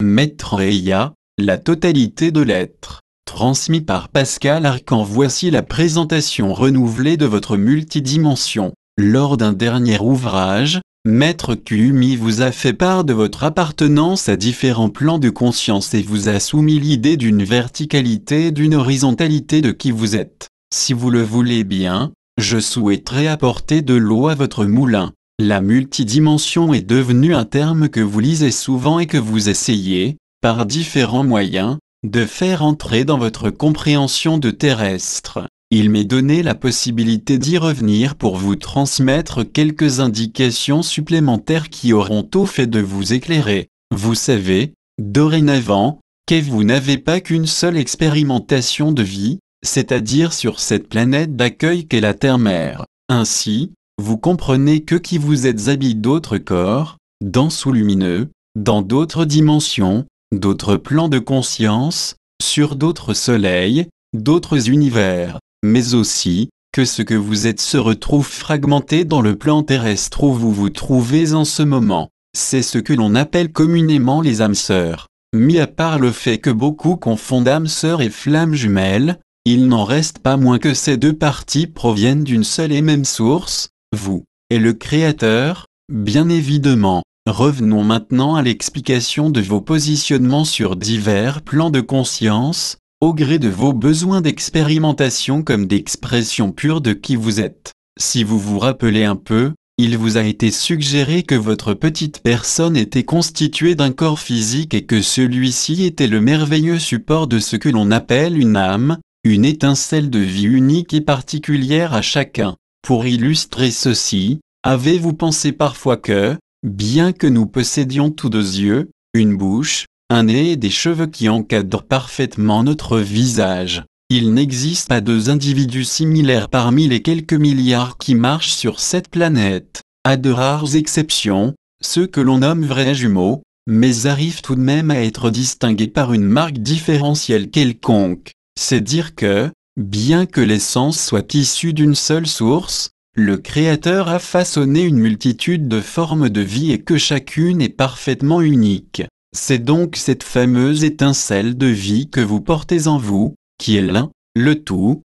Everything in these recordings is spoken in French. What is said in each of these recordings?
Maître Eya, la totalité de l'être. Transmis par Pascal Arcan. Voici la présentation renouvelée de votre multidimension. Lors d'un dernier ouvrage, Maître Kumi vous a fait part de votre appartenance à différents plans de conscience et vous a soumis l'idée d'une verticalité et d'une horizontalité de qui vous êtes. Si vous le voulez bien, je souhaiterais apporter de l'eau à votre moulin. La multidimension est devenue un terme que vous lisez souvent et que vous essayez, par différents moyens, de faire entrer dans votre compréhension de terrestre. Il m'est donné la possibilité d'y revenir pour vous transmettre quelques indications supplémentaires qui auront au fait de vous éclairer. Vous savez, dorénavant, que vous n'avez pas qu'une seule expérimentation de vie, c'est-à-dire sur cette planète d'accueil qu'est la Terre-Mère. Ainsi, vous comprenez que qui vous êtes habite d'autres corps, dans sous-lumineux, dans d'autres dimensions, d'autres plans de conscience, sur d'autres soleils, d'autres univers, mais aussi, que ce que vous êtes se retrouve fragmenté dans le plan terrestre où vous vous trouvez en ce moment. C'est ce que l'on appelle communément les âmes sœurs. Mis à part le fait que beaucoup confondent âmes sœurs et flammes jumelles, il n'en reste pas moins que ces deux parties proviennent d'une seule et même source, vous, et le Créateur, bien évidemment. Revenons maintenant à l'explication de vos positionnements sur divers plans de conscience, au gré de vos besoins d'expérimentation comme d'expression pure de qui vous êtes. Si vous vous rappelez un peu, il vous a été suggéré que votre petite personne était constituée d'un corps physique et que celui-ci était le merveilleux support de ce que l'on appelle une âme, une étincelle de vie unique et particulière à chacun. Pour illustrer ceci, avez-vous pensé parfois que, bien que nous possédions tous deux yeux, une bouche, un nez et des cheveux qui encadrent parfaitement notre visage, il n'existe pas deux individus similaires parmi les quelques milliards qui marchent sur cette planète, à de rares exceptions, ceux que l'on nomme vrais jumeaux, mais arrivent tout de même à être distingués par une marque différentielle quelconque. C'est dire que, bien que l'essence soit issue d'une seule source, le Créateur a façonné une multitude de formes de vie et que chacune est parfaitement unique. C'est donc cette fameuse étincelle de vie que vous portez en vous, qui est l'un, le tout,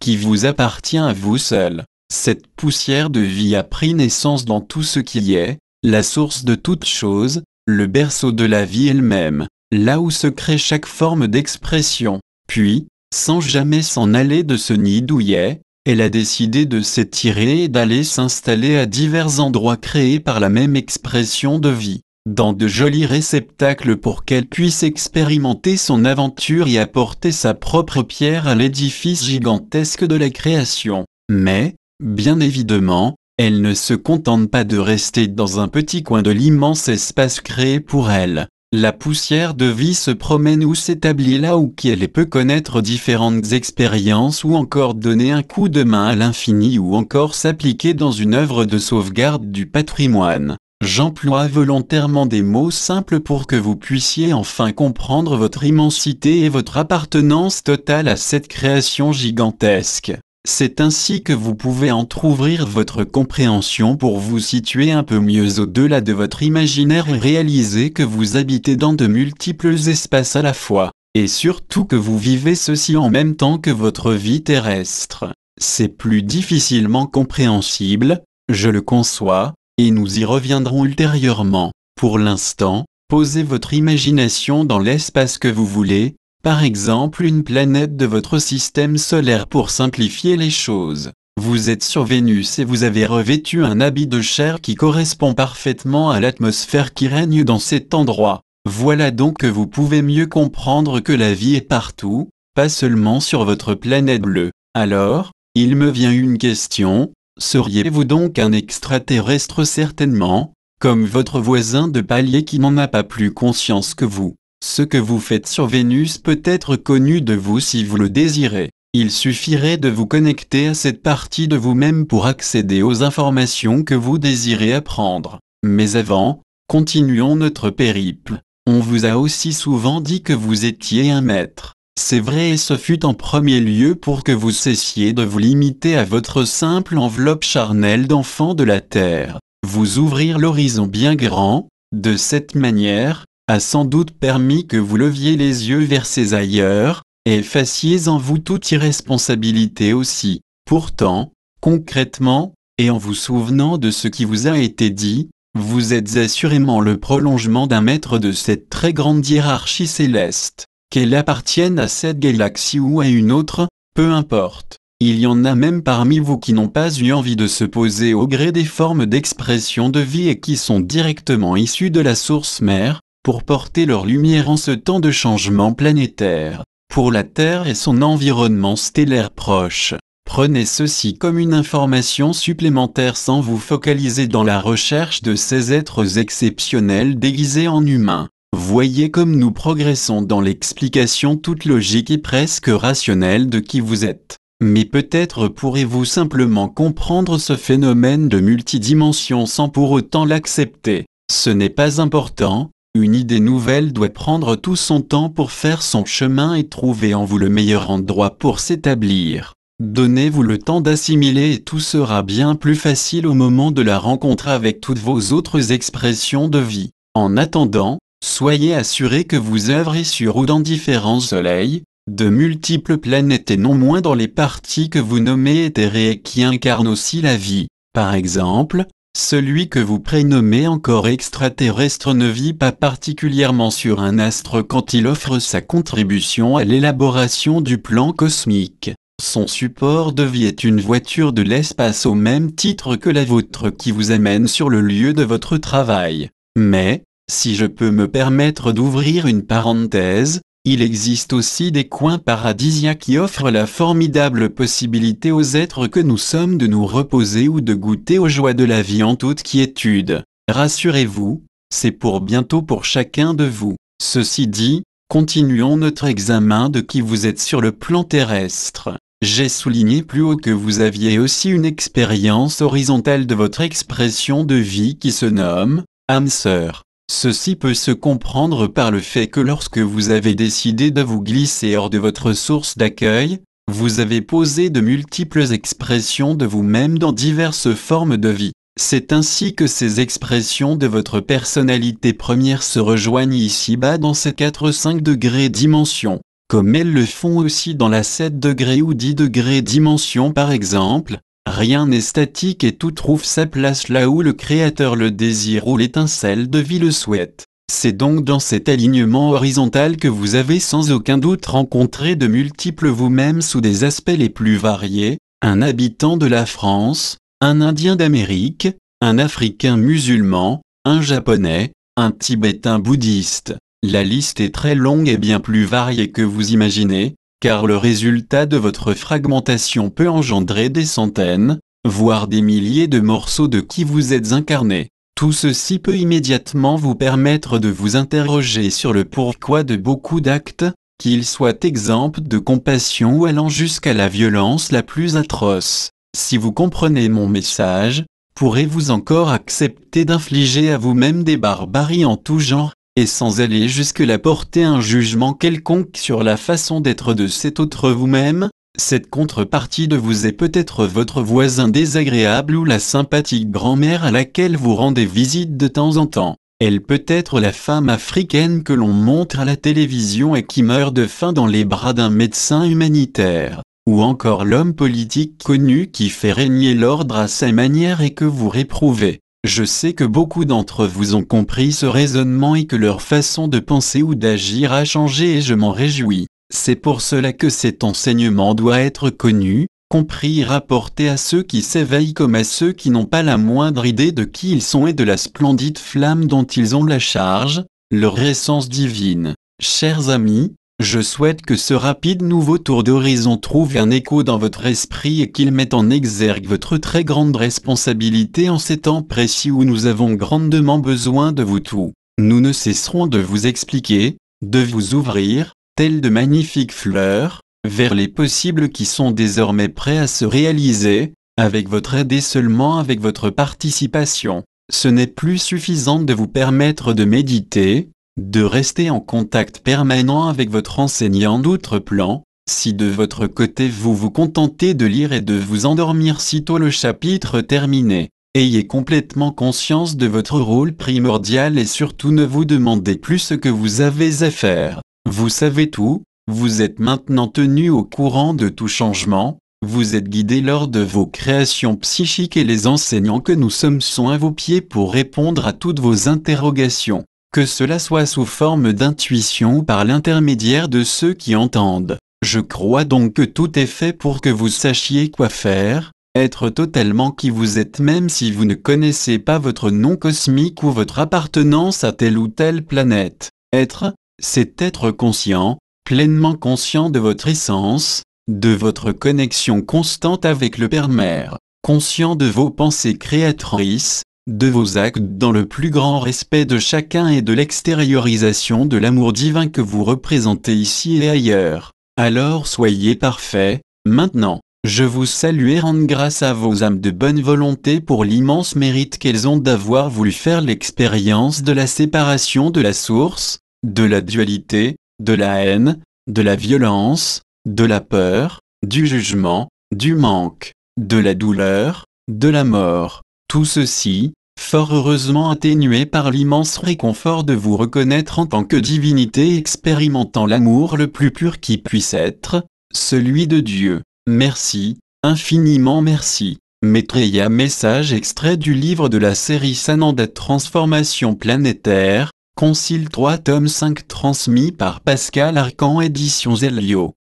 qui vous appartient à vous seul. Cette poussière de vie a pris naissance dans tout ce qui est, la source de toute chose, le berceau de la vie elle-même, là où se crée chaque forme d'expression. Puis, sans jamais s'en aller de ce nid douillet, elle a décidé de s'étirer et d'aller s'installer à divers endroits créés par la même expression de vie, dans de jolis réceptacles pour qu'elle puisse expérimenter son aventure et apporter sa propre pierre à l'édifice gigantesque de la création. Mais, bien évidemment, elle ne se contente pas de rester dans un petit coin de l'immense espace créé pour elle. La poussière de vie se promène ou s'établit là où elle peut connaître différentes expériences ou encore donner un coup de main à l'infini ou encore s'appliquer dans une œuvre de sauvegarde du patrimoine. J'emploie volontairement des mots simples pour que vous puissiez enfin comprendre votre immensité et votre appartenance totale à cette création gigantesque. C'est ainsi que vous pouvez entrouvrir votre compréhension pour vous situer un peu mieux au-delà de votre imaginaire et réaliser que vous habitez dans de multiples espaces à la fois, et surtout que vous vivez ceci en même temps que votre vie terrestre. C'est plus difficilement compréhensible, je le conçois, et nous y reviendrons ultérieurement. Pour l'instant, posez votre imagination dans l'espace que vous voulez, par exemple une planète de votre système solaire pour simplifier les choses. Vous êtes sur Vénus et vous avez revêtu un habit de chair qui correspond parfaitement à l'atmosphère qui règne dans cet endroit. Voilà donc que vous pouvez mieux comprendre que la vie est partout, pas seulement sur votre planète bleue. Alors, il me vient une question, seriez-vous donc un extraterrestre certainement, comme votre voisin de palier qui n'en a pas plus conscience que vous? Ce que vous faites sur Vénus peut être connu de vous si vous le désirez. Il suffirait de vous connecter à cette partie de vous-même pour accéder aux informations que vous désirez apprendre. Mais avant, continuons notre périple. On vous a aussi souvent dit que vous étiez un maître. C'est vrai et ce fut en premier lieu pour que vous cessiez de vous limiter à votre simple enveloppe charnelle d'enfant de la terre. Vous ouvrir l'horizon bien grand, de cette manière, a sans doute permis que vous leviez les yeux vers ces ailleurs, et effaciez en vous toute irresponsabilité aussi. Pourtant, concrètement, et en vous souvenant de ce qui vous a été dit, vous êtes assurément le prolongement d'un maître de cette très grande hiérarchie céleste. Qu'elle appartienne à cette galaxie ou à une autre, peu importe. Il y en a même parmi vous qui n'ont pas eu envie de se poser au gré des formes d'expression de vie et qui sont directement issus de la source mère, pour porter leur lumière en ce temps de changement planétaire, pour la Terre et son environnement stellaire proche. Prenez ceci comme une information supplémentaire sans vous focaliser dans la recherche de ces êtres exceptionnels déguisés en humains. Voyez comme nous progressons dans l'explication toute logique et presque rationnelle de qui vous êtes. Mais peut-être pourrez-vous simplement comprendre ce phénomène de multidimension sans pour autant l'accepter. Ce n'est pas important, une idée nouvelle doit prendre tout son temps pour faire son chemin et trouver en vous le meilleur endroit pour s'établir. Donnez-vous le temps d'assimiler et tout sera bien plus facile au moment de la rencontre avec toutes vos autres expressions de vie. En attendant, soyez assurés que vous œuvrez sur ou dans différents soleils, de multiples planètes et non moins dans les parties que vous nommez éthérées et qui incarnent aussi la vie. Par exemple, celui que vous prénommez encore extraterrestre ne vit pas particulièrement sur un astre quand il offre sa contribution à l'élaboration du plan cosmique. Son support de vie est une voiture de l'espace au même titre que la vôtre qui vous amène sur le lieu de votre travail. Mais, si je peux me permettre d'ouvrir une parenthèse, il existe aussi des coins paradisiaques qui offrent la formidable possibilité aux êtres que nous sommes de nous reposer ou de goûter aux joies de la vie en toute quiétude. Rassurez-vous, c'est pour bientôt pour chacun de vous. Ceci dit, continuons notre examen de qui vous êtes sur le plan terrestre. J'ai souligné plus haut que vous aviez aussi une expérience horizontale de votre expression de vie qui se nomme âme sœur. Ceci peut se comprendre par le fait que lorsque vous avez décidé de vous glisser hors de votre source d'accueil, vous avez posé de multiples expressions de vous-même dans diverses formes de vie. C'est ainsi que ces expressions de votre personnalité première se rejoignent ici-bas dans ces 4-5 degrés dimension, comme elles le font aussi dans la 7 degrés ou 10 degrés dimension par exemple. Rien n'est statique et tout trouve sa place là où le Créateur le désire ou l'étincelle de vie le souhaite. C'est donc dans cet alignement horizontal que vous avez sans aucun doute rencontré de multiples vous-même sous des aspects les plus variés, un habitant de la France, un Indien d'Amérique, un Africain musulman, un Japonais, un Tibétain bouddhiste. La liste est très longue et bien plus variée que vous imaginez, car le résultat de votre fragmentation peut engendrer des centaines, voire des milliers de morceaux de qui vous êtes incarné. Tout ceci peut immédiatement vous permettre de vous interroger sur le pourquoi de beaucoup d'actes, qu'ils soient exempts de compassion ou allant jusqu'à la violence la plus atroce. Si vous comprenez mon message, pourrez-vous encore accepter d'infliger à vous-même des barbaries en tout genre, et sans aller jusque-là porter un jugement quelconque sur la façon d'être de cet autre vous-même? Cette contrepartie de vous est peut-être votre voisin désagréable ou la sympathique grand-mère à laquelle vous rendez visite de temps en temps. Elle peut être la femme africaine que l'on montre à la télévision et qui meurt de faim dans les bras d'un médecin humanitaire. Ou encore l'homme politique connu qui fait régner l'ordre à sa manière et que vous réprouvez. Je sais que beaucoup d'entre vous ont compris ce raisonnement et que leur façon de penser ou d'agir a changé et je m'en réjouis. C'est pour cela que cet enseignement doit être connu, compris et rapporté à ceux qui s'éveillent comme à ceux qui n'ont pas la moindre idée de qui ils sont et de la splendide flamme dont ils ont la charge, leur essence divine. Chers amis, je souhaite que ce rapide nouveau tour d'horizon trouve un écho dans votre esprit et qu'il mette en exergue votre très grande responsabilité en ces temps précis où nous avons grandement besoin de vous tous. Nous ne cesserons de vous expliquer, de vous ouvrir, telles de magnifiques fleurs, vers les possibles qui sont désormais prêts à se réaliser, avec votre aide et seulement avec votre participation. Ce n'est plus suffisant de vous permettre de méditer, de rester en contact permanent avec votre enseignant d'outre-plan, si de votre côté vous vous contentez de lire et de vous endormir sitôt le chapitre terminé. Ayez complètement conscience de votre rôle primordial et surtout ne vous demandez plus ce que vous avez à faire. Vous savez tout, vous êtes maintenant tenu au courant de tout changement, vous êtes guidé lors de vos créations psychiques et les enseignants que nous sommes sont à vos pieds pour répondre à toutes vos interrogations, que cela soit sous forme d'intuition ou par l'intermédiaire de ceux qui entendent. Je crois donc que tout est fait pour que vous sachiez quoi faire, être totalement qui vous êtes même si vous ne connaissez pas votre nom cosmique ou votre appartenance à telle ou telle planète. Être, c'est être conscient, pleinement conscient de votre essence, de votre connexion constante avec le Père-Mère, conscient de vos pensées créatrices, de vos actes dans le plus grand respect de chacun et de l'extériorisation de l'amour divin que vous représentez ici et ailleurs. Alors soyez parfaits, maintenant. Je vous salue et rends grâce à vos âmes de bonne volonté pour l'immense mérite qu'elles ont d'avoir voulu faire l'expérience de la séparation de la source, de la dualité, de la haine, de la violence, de la peur, du jugement, du manque, de la douleur, de la mort. Tout ceci, fort heureusement atténué par l'immense réconfort de vous reconnaître en tant que divinité expérimentant l'amour le plus pur qui puisse être, celui de Dieu. Merci, infiniment merci. Maitreya message extrait du livre de la série Sananda Transformation planétaire, Concile 3 tome 5 transmis par Pascal Arcan Éditions Elio.